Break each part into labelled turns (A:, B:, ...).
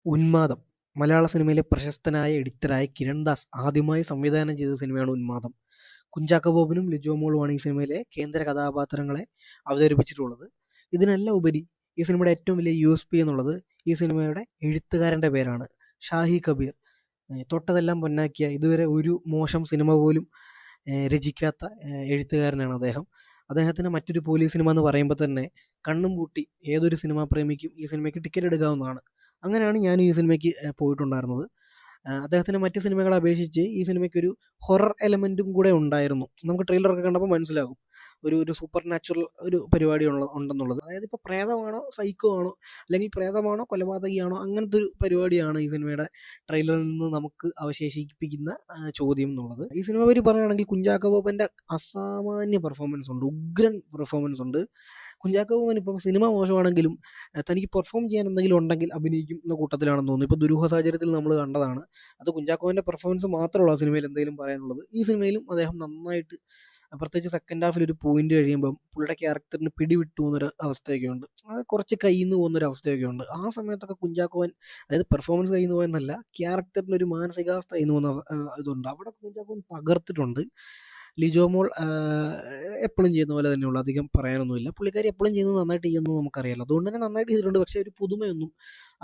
A: ഉന്മാദം മലയാള സിനിമയിലെ പ്രശസ്തനായ എഡിറ്ററായ കിരൺ ദാസ് ആദ്യമായി സംവിധാനം ചെയ്ത സിനിമയാണ് ഉന്മാദം. കുഞ്ചാക്കോ ബോബനും ലിജോ മോളുമാണ് ഈ സിനിമയിലെ കേന്ദ്ര കഥാപാത്രങ്ങളെ അവതരിപ്പിച്ചിട്ടുള്ളത്. ഇതിനെല്ലാം ഉപരി ഈ സിനിമയുടെ ഏറ്റവും വലിയ USP എന്നുള്ളത് ഈ സിനിമയുടെ എഴുത്തുകാരൻ്റെ പേരാണ്. ഷാഹി കബീർ. തൊട്ടതെല്ലാം പൊന്നാക്കിയ ഇതുവരെ ഒരു മോശം സിനിമ പോലും രചിക്കാത്ത എഴുത്തുകാരനാണ് അദ്ദേഹം. അദ്ദേഹത്തിന് മറ്റൊരു പോലീസ് സിനിമ എന്ന് പറയുമ്പോൾ തന്നെ കണ്ണും പൂട്ടി ഏതൊരു സിനിമാ പ്രേമിക്കും ഈ സിനിമയ്ക്ക് ടിക്കറ്റ് എടുക്കാവുന്നതാണ്. അങ്ങനെയാണ് ഞാൻ ഈ സിനിമയ്ക്ക് പോയിട്ടുണ്ടായിരുന്നത്. അദ്ദേഹത്തിൻ്റെ മറ്റ് സിനിമകളെ അപേക്ഷിച്ച് ഈ സിനിമയ്ക്കൊരു ഹൊറർ എലമെൻറ്റും കൂടെ ഉണ്ടായിരുന്നു. നമുക്ക് ട്രെയിലറൊക്കെ കണ്ടപ്പോൾ മനസ്സിലാകും ഒരു ഒരു സൂപ്പർ നാച്ചുറൽ ഒരു പരിപാടി ഉണ്ടെന്നുള്ളത്. അതായത് ഇപ്പോൾ പ്രേതമാണോ സൈക്കോ ആണോ അല്ലെങ്കിൽ പ്രേതമാണോ കൊലപാതകിയാണോ അങ്ങനത്തെ ഒരു പരിപാടിയാണ് ഈ സിനിമയുടെ ട്രെയിലറിൽ നിന്ന് നമുക്ക് അവശേഷിപ്പിക്കുന്ന ചോദ്യം എന്നുള്ളത്. ഈ സിനിമ പറ്റി പറയുകയാണെങ്കിൽ കുഞ്ചാക്കോ ബോബൻ്റെ അസാമാന്യ പെർഫോമൻസ് ഉണ്ട്, ഉഗ്രൻ പെർഫോമൻസ് ഉണ്ട്. കുഞ്ചാക്കോ ബോബൻ ഇപ്പം സിനിമ മോശമാണെങ്കിലും തനിക്ക് പെർഫോം ചെയ്യാൻ എന്തെങ്കിലും ഉണ്ടെങ്കിൽ അഭിനയിക്കുന്ന കൂട്ടത്തിലാണെന്ന് തോന്നുന്നു. ഇപ്പോൾ ദുരൂഹ സാഹചര്യത്തിൽ നമ്മൾ കണ്ടതാണ്. അത് കുഞ്ചാക്കോവിൻ്റെ പെർഫോമൻസ് മാത്രമുള്ള ആ സിനിമയിൽ എന്തെങ്കിലും പറയാനുള്ളത്. ഈ സിനിമയിലും അദ്ദേഹം നന്നായിട്ട്, പ്രത്യേകിച്ച് സെക്കൻഡ് ഹാഫിൽ ഒരു പോയിന്റ് കഴിയുമ്പം പുള്ളിയുടെ ക്യാരക്ടറിന് പിടിവിട്ടു പോകുന്നൊരു അവസ്ഥയൊക്കെ ഉണ്ട്. അത് കുറച്ച് കയ്യിൽ നിന്ന് പോകുന്നൊരു അവസ്ഥയൊക്കെ ഉണ്ട്. ആ സമയത്തൊക്കെ കുഞ്ചാക്കോവൻ, അതായത് പെർഫോമൻസ് കയ്യിൽ നിന്ന് പോയെന്നല്ല, ക്യാരക്ടറിന് ഒരു മാനസികാവസ്ഥ കയ്യിൽ നിന്ന് പോകുന്ന ഇതുണ്ട്. അവിടെ കുഞ്ചാക്കോവൻ തകർത്തിട്ടുണ്ട്. ലിജോ മോൾ എപ്പോഴും ചെയ്യുന്ന പോലെ തന്നെയുള്ളൂ, അധികം പറയാനൊന്നുമില്ല. പുള്ളിക്കാരി എപ്പോഴും ചെയ്യുന്നത് നന്നായിട്ട് ചെയ്യുന്നത് നമുക്കറിയാലോ, അതുകൊണ്ട് തന്നെ നന്നായിട്ട് ചെയ്തിട്ടുണ്ട്. പക്ഷേ ഒരു പുതുമയൊന്നും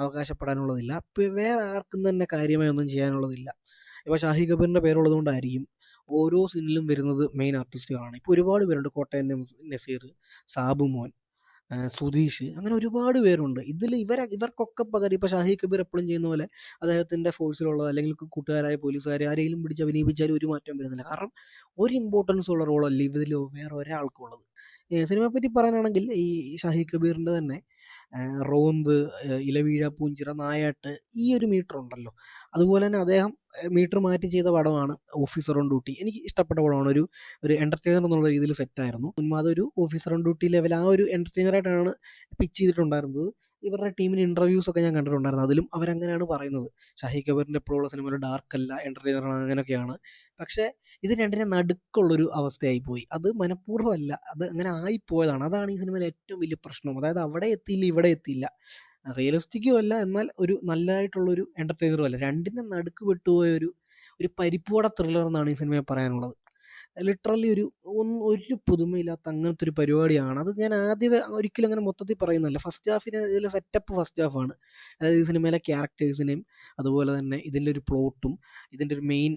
A: അവകാശപ്പെടാനുള്ളതില്ല. വേറെ ആർക്കും തന്നെ കാര്യമായി ഒന്നും ചെയ്യാനുള്ളതില്ല. ഇപ്പോൾ ഷാഹി കബീറിൻ്റെ പേരുള്ളത് കൊണ്ടായിരിക്കും ഓരോ സീനിലും വരുന്നത് മെയിൻ ആർട്ടിസ്റ്റുകളാണ്. ഇപ്പോൾ ഒരുപാട് പേരുണ്ട്. കോട്ടയം നസീർ, സാബു മോൻ, സുധീഷ്, അങ്ങനെ ഒരുപാട് പേരുണ്ട്. ഇതിൽ ഇവർക്കൊക്കെ പകരം ഇപ്പോൾ ഷാഹി കബീർ എപ്പോഴും ചെയ്യുന്ന പോലെ അദ്ദേഹത്തിൻ്റെ ഫോഴ്സിലുള്ളത് അല്ലെങ്കിൽ കൂട്ടുകാരായ പോലീസുകാരെ ആരെങ്കിലും പിടിച്ച് അഭിനയിപ്പിച്ചാലും ഒരു മാറ്റം വരുന്നില്ല. കാരണം ഒരു ഇമ്പോർട്ടൻസ് ഉള്ള റോളല്ല ഇതിൽ വേറെ ഒരാൾക്കും ഉള്ളത്. സിനിമയെ പറ്റി പറയാനാണെങ്കിൽ ഈ ഷാഹി കബീറിൻ്റെ തന്നെ റോന്ത്, ഇലവീഴ പൂഞ്ചിറ, നായാട്ട്, ഈ ഒരു മീറ്റർ ഉണ്ടല്ലോ. അതുപോലെ തന്നെ അദ്ദേഹം മീറ്റർ മാറ്റി ചെയ്ത പടമാണ് ഓഫീസർ ഓൺ ഡ്യൂട്ടി. എനിക്ക് ഇഷ്ടപ്പെട്ട പടമാണ്. ഒരു ഒരു എൻ്റർടൈനർ എന്നുള്ള രീതിയിൽ സെറ്റായിരുന്നു. ഉന്മാദം ഒരു ഓഫീസർ ഓൺ ഡ്യൂട്ടി ലെവൽ ആ ഒരു എൻ്റർടൈനറായിട്ടാണ് പിച്ച് ചെയ്തിട്ടുണ്ടായിരുന്നത്. ഇവരുടെ ടീമിന് ഇൻ്റർവ്യൂസ് ഒക്കെ ഞാൻ കണ്ടിട്ടുണ്ടായിരുന്നു. അതിലും അവരങ്ങനെയാണ് പറയുന്നത്. ഷാഹി കബീറിൻ്റെ എപ്പോഴുള്ള സിനിമയിൽ ഡാർക്ക് അല്ല, എൻ്റർടൈനറാണ്, അങ്ങനെയൊക്കെയാണ്. പക്ഷേ ഇത് രണ്ടിനെ നടുക്കുള്ളൊരു അവസ്ഥയായി പോയി. അത് മനഃപൂർവ്വമല്ല, അത് അങ്ങനെ ആയിപ്പോയതാണ്. അതാണ് ഈ സിനിമയിലെ ഏറ്റവും വലിയ പ്രശ്നം. അതായത് അവിടെ എത്തിയില്ല, ഇവിടെ എത്തിയില്ല, റിയലിസ്റ്റിക്കും അല്ല, എന്നാൽ ഒരു നല്ലതായിട്ടുള്ളൊരു എൻ്റർടൈനറും അല്ല. രണ്ടിൻ്റെ നടുക്ക് വിട്ടുപോയ ഒരു ഒരു പരിപ്പുവട ത്രില്ലർ എന്നാണ് ഈ സിനിമയെ പറയാനുള്ളത്. ലിറ്ററലി ഒരു പുതുമയില്ലാത്ത അങ്ങനത്തെ ഒരു പരിപാടിയാണ്. അത് ഞാൻ ആദ്യമേ ഒരിക്കലും അങ്ങനെ മൊത്തത്തിൽ പറയുന്നതല്ല. ഫസ്റ്റ് ഹാഫിന് ഇതിലെ സെറ്റപ്പ് ഫസ്റ്റ് ഹാഫാണ്. അതായത് ഈ സിനിമയിലെ ക്യാരക്ടേഴ്സിനെയും അതുപോലെ തന്നെ ഇതിൻ്റെ ഒരു പ്ലോട്ടും ഇതിൻ്റെ ഒരു മെയിൻ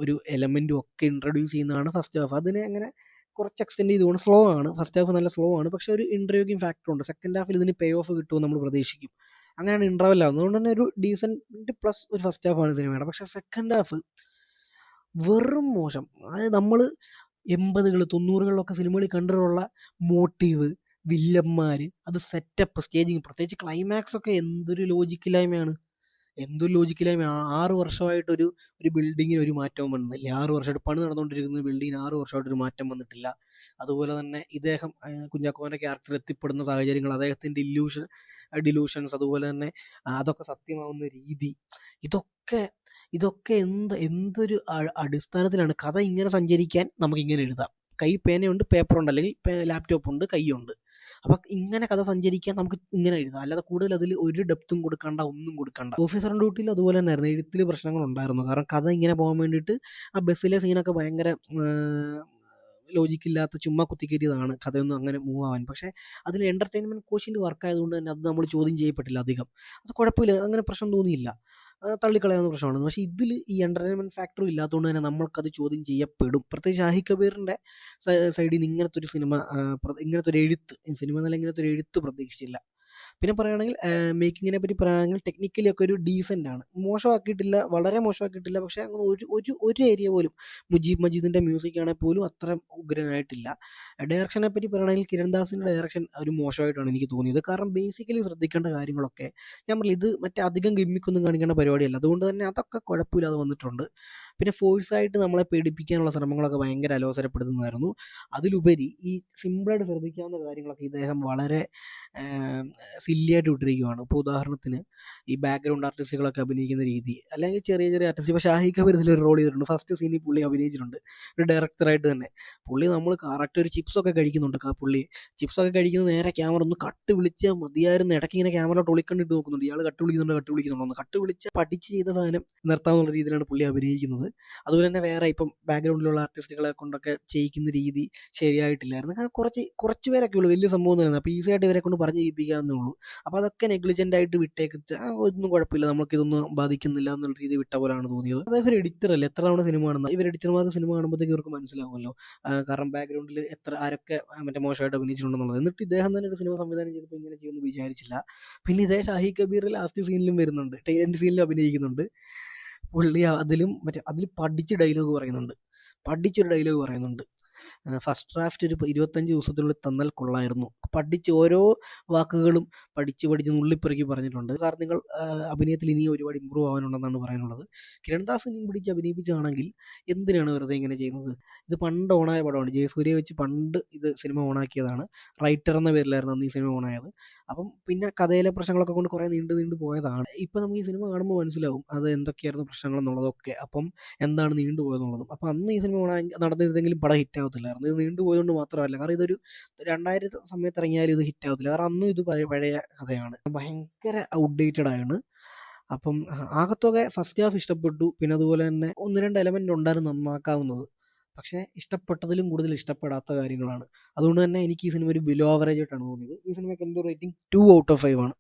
A: ഒരു എലമെൻറ്റും ഒക്കെ ഇൻട്രൊഡ്യൂസ് ചെയ്യുന്നതാണ് ഫസ്റ്റ് ഹാഫ്. അതിനെ അങ്ങനെ കുറച്ച് എക്സ്റ്റെൻഡ് ചെയ്തുകൊണ്ട് സ്ലോ ആണ്. ഫസ്റ്റ് ഹാഫ് നല്ല സ്ലോ ആണ്, പക്ഷേ ഒരു ഇൻട്രിഗ്യൂയിങ് ഫാക്ടറുണ്ട്. സെക്കൻഡ് ഹാഫിൽ ഇതിന് പേ ഓഫ് കിട്ടുമെന്ന് നമ്മൾ പ്രതീക്ഷിക്കും. അങ്ങനെയാണ് ഇൻട്രവൽ ആവുന്നത്. അതുകൊണ്ട് തന്നെ ഒരു ഡീസൻറ്റ് പ്ലസ് ഒരു ഫസ്റ്റ് ഹാഫാണ് സിനിമയുടെ. പക്ഷേ സെക്കൻഡ് ഹാഫ് വെറും മോശം. അതായത് നമ്മൾ 80-കൾ 90-കളിലൊക്കെ സിനിമകളിൽ കണ്ടിട്ടുള്ള മോട്ടീവ്, വില്ലന്മാർ, അത് സെറ്റപ്പ്, സ്റ്റേജിങ്, പ്രത്യേകിച്ച് ക്ലൈമാക്സ് ഒക്കെ എന്തൊരു ലോജിക്കില്ലായ്മയാണ്. എന്തൊരു ലോജിക്കില്ലായ്മയാണ്. 6 വർഷമായിട്ടൊരു ഒരു ബിൽഡിങ്ങിന് ഒരു മാറ്റവും വന്നില്ല. 6 വർഷമായിട്ട് പണി നടന്നുകൊണ്ടിരിക്കുന്ന ബിൽഡിങ്ങിന് 6 വർഷമായിട്ടൊരു മാറ്റം വന്നിട്ടില്ല. അതുപോലെ തന്നെ ഇദ്ദേഹം, കുഞ്ചാക്കോൻ്റെ ക്യാരക്ടർ എത്തിപ്പെടുന്ന സാഹചര്യങ്ങൾ, അദ്ദേഹത്തിൻ്റെ ഡിലൂഷൻസ്, അതുപോലെ തന്നെ അതൊക്കെ സത്യമാവുന്ന രീതി, ഇതൊക്കെ ഇതൊക്കെ എന്തൊരു അടിസ്ഥാനത്തിലാണ് കഥ ഇങ്ങനെ സഞ്ചരിക്കാൻ നമുക്കിങ്ങനെ എഴുതാം. കൈ പേനയുണ്ട്, പേപ്പറുണ്ട്, അല്ലെങ്കിൽ ലാപ്ടോപ്പ് ഉണ്ട്, കൈയുണ്ട്. അപ്പം ഇങ്ങനെ കഥ സഞ്ചരിക്കാൻ നമുക്ക് ഇങ്ങനെ എഴുതാം. അല്ലാതെ കൂടുതൽ അതിൽ ഒരു ഡെപ്തും കൊടുക്കണ്ട, ഒന്നും കൊടുക്കണ്ട. ഓഫീസർ ഓൺ ഡ്യൂട്ടിയിൽ അതുപോലെ തന്നെയായിരുന്നു. എഴുത്തിൽ പ്രശ്നങ്ങളുണ്ടായിരുന്നു. കാരണം കഥ ഇങ്ങനെ പോകാൻ വേണ്ടിയിട്ട് ആ ബസ്സിലെ സീനൊക്കെ ഭയങ്കര ലോജിക്കില്ലാത്ത ചുമ്മാ കുത്തിക്കയറ്റിയതാണ്. കഥയൊന്നും അങ്ങനെ മൂവ് ആവാൻ. പക്ഷേ അതിൽ എൻ്റർടൈൻമെൻറ്റ് കോഷ്യൻ്റ് വർക്ക് ആയതുകൊണ്ട് തന്നെ അത് നമ്മൾ ചോദ്യം ചെയ്യപ്പെട്ടില്ല അധികം. അത് കുഴപ്പമില്ല, അങ്ങനെ പ്രശ്നം തോന്നിയില്ല. തള്ളിക്കളയാവുന്ന പ്രശ്നമാണ്. പക്ഷേ ഇതിൽ ഈ എൻ്റർടൈൻമെൻറ്റ് ഫാക്ടറും ഇല്ലാത്തതുകൊണ്ട് തന്നെ നമ്മൾക്കത് ചോദ്യം ചെയ്യപ്പെടും. പ്രത്യേകിച്ച് ഷാഹി കബീറിൻ്റെ സൈഡിൽ നിന്ന് ഇങ്ങനത്തെ ഒരു സിനിമ, ഇങ്ങനത്തെ ഒരു എഴുത്ത്, സിനിമ എന്നല്ല, ഇങ്ങനത്തെ ഒരു എഴുത്ത് പ്രതീക്ഷിച്ചില്ല. പിന്നെ പറയുകയാണെങ്കിൽ മേക്കിങ്ങിനെ പറ്റി പറയുകയാണെങ്കിൽ ടെക്നിക്കലി ഒക്കെ ഒരു ഡീസൻ്റ് ആണ്. മോശമാക്കിയിട്ടില്ല, വളരെ മോശമാക്കിയിട്ടില്ല. പക്ഷേ അങ്ങനെ ഒരു ഒരു ഒരു ഏരിയ പോലും, മുജീബ് മജീദിൻ്റെ മ്യൂസിക് ആണെങ്കിൽ പോലും അത്ര ഉഗ്രനായിട്ടില്ല. ഡയറക്ഷനെ പറ്റി പറയുകയാണെങ്കിൽ കിരൺ ദാസിൻ്റെ ഡയറക്ഷൻ ഒരു മോശമായിട്ടാണ് എനിക്ക് തോന്നിയത്. കാരണം ബേസിക്കലി ശ്രദ്ധിക്കേണ്ട കാര്യങ്ങളൊക്കെ, ഞാൻ പറഞ്ഞില്ല, ഇത് മറ്റേ അധികം ഗിമ്മിക്കൊന്നും കാണിക്കേണ്ട പരിപാടിയല്ല. അതുകൊണ്ട് തന്നെ അതൊക്കെ കുഴപ്പമില്ലാതെ വന്നിട്ടുണ്ട്. പിന്നെ ഫോഴ്സായിട്ട് നമ്മളെ പേടിപ്പിക്കാനുള്ള ശ്രമങ്ങളൊക്കെ ഭയങ്കര അലോസരപ്പെടുത്തുന്നതായിരുന്നു. അതിലുപരി ഈ സിമ്പിളായിട്ട് ശ്രദ്ധിക്കാവുന്ന കാര്യങ്ങളൊക്കെ ഇദ്ദേഹം വളരെ സില്ലിയായിട്ട് വിട്ടിരിക്കുകയാണ്. ഇപ്പോൾ ഉദാഹരണത്തിന് ഈ ബാക്ക്ഗ്രൗണ്ട് ആർട്ടിസ്റ്റുകളൊക്കെ അഭിനയിക്കുന്ന രീതി, അല്ലെങ്കിൽ ചെറിയ ചെറിയ ആർട്ടിസ്റ്റ്. ഇപ്പോൾ ഷാഹിദ് കബീർ ഇതിലൊരു റോൾ ചെയ്തിട്ടുണ്ട്. ഫസ്റ്റ് സീനിൽ പുള്ളി അഭിനയിച്ചിട്ടുണ്ട്, ഒരു ഡയറക്ടറായിട്ട് തന്നെ. പുള്ളി നമ്മൾ കറക്റ്റ് ഒരു ചിപ്സൊക്കെ കഴിക്കുന്നുണ്ട്, പുള്ളി ചിപ്സൊക്കെ കഴിക്കുന്നത് നേരെ ക്യാമറ ഒന്ന് കട്ട് വിളിച്ചാൽ മതിയായിരുന്നു. ഇടയ്ക്ക് ഇങ്ങനെ ക്യാമറ ഒളിക്കണ്ടിട്ട് നോക്കുന്നുണ്ട്, ഇയാൾ കട്ട് വിളിക്കുന്നുണ്ടോ, കട്ട് വിളിച്ച് പഠിച്ച് ചെയ്ത സാധനം നിർത്താമെന്നുള്ള രീതിയിലാണ് പുള്ളി അഭിനയിക്കുന്നത്. അതുപോലെ തന്നെ വേറെ ഇപ്പം ബാക്ക്ഗ്രൗണ്ടിലുള്ള ആർട്ടിസ്റ്റുകളെ കൊണ്ടൊക്കെ ചെയ്യിക്കുന്ന രീതി ശരിയായിട്ടില്ലായിരുന്നു. കാരണം കുറച്ച് പേരൊക്കെ ഉള്ളൂ, വലിയ സംഭവം ഒന്നും. അപ്പോൾ ഈസി ആയിട്ട് ഇവരെ കൊണ്ട് പറഞ്ഞ് ചെയ്യിപ്പിക്കാവുന്നേ ഉള്ളൂ. അപ്പോൾ അതൊക്കെ നെഗ്ലിജൻ്റ് ആയിട്ട് വിട്ടേക്ക്, ഒന്നും കുഴപ്പമില്ല, നമുക്കിതൊന്നും ബാധിക്കുന്നില്ല എന്നുള്ള രീതി വിട്ട പോലെയാണ് തോന്നിയത്. അദ്ദേഹം ഒരു എഡിറ്റർ അല്ലേ, എത്ര തവണ സിനിമ കാണുന്നത്. ഇവർ എഡിറ്റർമാർക്ക് സിനിമ കാണുമ്പോഴത്തേക്ക് ഇവർക്ക് മനസ്സിലാവുമല്ലോ കാരണം ബാക്ക്ഗ്രൗണ്ടിൽ ആരൊക്കെ മറ്റേ മോശമായിട്ട് അഭിനയിച്ചിട്ടുണ്ടെന്നുള്ളത്. എന്നിട്ട് ഇദ്ദേഹം തന്നെ ഒരു സിനിമ സംവിധാനം ചെയ്തപ്പോൾ ഇങ്ങനെ ചെയ്യുമെന്ന് വിചാരിച്ചില്ല. പിന്നെ ഇതേ ഷാഹിദ് കബീർ ലാസ്റ്റ് സീനിലും വരുന്നുണ്ട്, ടൈലന്റ് സീനിലും അഭിനയിക്കുന്നുണ്ട്. പുള്ളി അതിലും അതിൽ പഠിച്ചൊരു ഡയലോഗ് പറയുന്നുണ്ട്. ഫസ്റ്റ് ഡ്രാഫ്റ്റ് ഒരു 25 ദിവസത്തിനുള്ളിൽ തന്നാൽ കൊള്ളായിരുന്നു. പഠിച്ച് ഓരോ വാക്കുകളും പഠിച്ച് നുള്ളിപ്പെറുക്കി പറഞ്ഞിട്ടുണ്ട്. സാർ, നിങ്ങൾ അഭിനയത്തിൽ ഇനിയും ഒരുപാട് ഇമ്പ്രൂവ് ആവാനുണ്ടെന്നാണ് പറയാനുള്ളത്. കിരൺദാസ് ഇനിയും പിടിച്ച് അഭിനയിപ്പിച്ചാണെങ്കിൽ എന്തിനാണ് വെറുതെ ഇങ്ങനെ ചെയ്യുന്നത്? ഇത് പണ്ട് ഓണായ പടമാണ്, ജയസൂര്യയെ വെച്ച് പണ്ട് ഇത് സിനിമ ഓണാക്കിയതാണ്. റൈറ്റർ എന്ന പേരിലായിരുന്നു അന്ന് ഈ സിനിമ ഓണായത്. അപ്പം പിന്നെ കഥയിലെ പ്രശ്നങ്ങളൊക്കെ കൊണ്ട് കുറേ നീണ്ടു പോയതാണ്. ഇപ്പം നമുക്ക് ഈ സിനിമ കാണുമ്പോൾ മനസ്സിലാവും അത് എന്തൊക്കെയായിരുന്നു പ്രശ്നങ്ങൾ എന്നുള്ളതൊക്കെ, അപ്പം എന്താണ് നീണ്ടുപോയെന്നുള്ളതും. അപ്പം അന്ന് ഈ സിനിമ നടന്നിരുന്നെങ്കിലും പടം ഹിറ്റാവത്തില്ലായിരുന്നു. ഇത് നീണ്ടുപോയതുകൊണ്ട് മാത്രമല്ല, കാരണം ഇതൊരു 2000 സമയത്ത് ഇറങ്ങിയാലും ഇത് ഹിറ്റാവത്തില്ല. കാരണം അന്നും ഇത് പഴയ കഥയാണ്, ഭയങ്കര ഔട്ട്ഡേറ്റഡ് ആണ്. അപ്പം ആകത്തുക ഫസ്റ്റ് ഹാഫ് ഇഷ്ടപ്പെട്ടു. പിന്നെ അതുപോലെ തന്നെ 1-2 എലമെന്റ് ഉണ്ടായിരുന്നു നന്നാക്കാവുന്നത്. പക്ഷേ ഇഷ്ടപ്പെട്ടതിലും കൂടുതൽ ഇഷ്ടപ്പെടാത്ത കാര്യങ്ങളാണ്. അതുകൊണ്ട് തന്നെ എനിക്ക് ഈ സിനിമ ഒരു ബിലോ ആവറേജ് ആയിട്ടാണ് തോന്നിയത്. ഈ സിനിമയ്ക്ക് എൻ്റെ റേറ്റിംഗ് 2/5 ആണ്.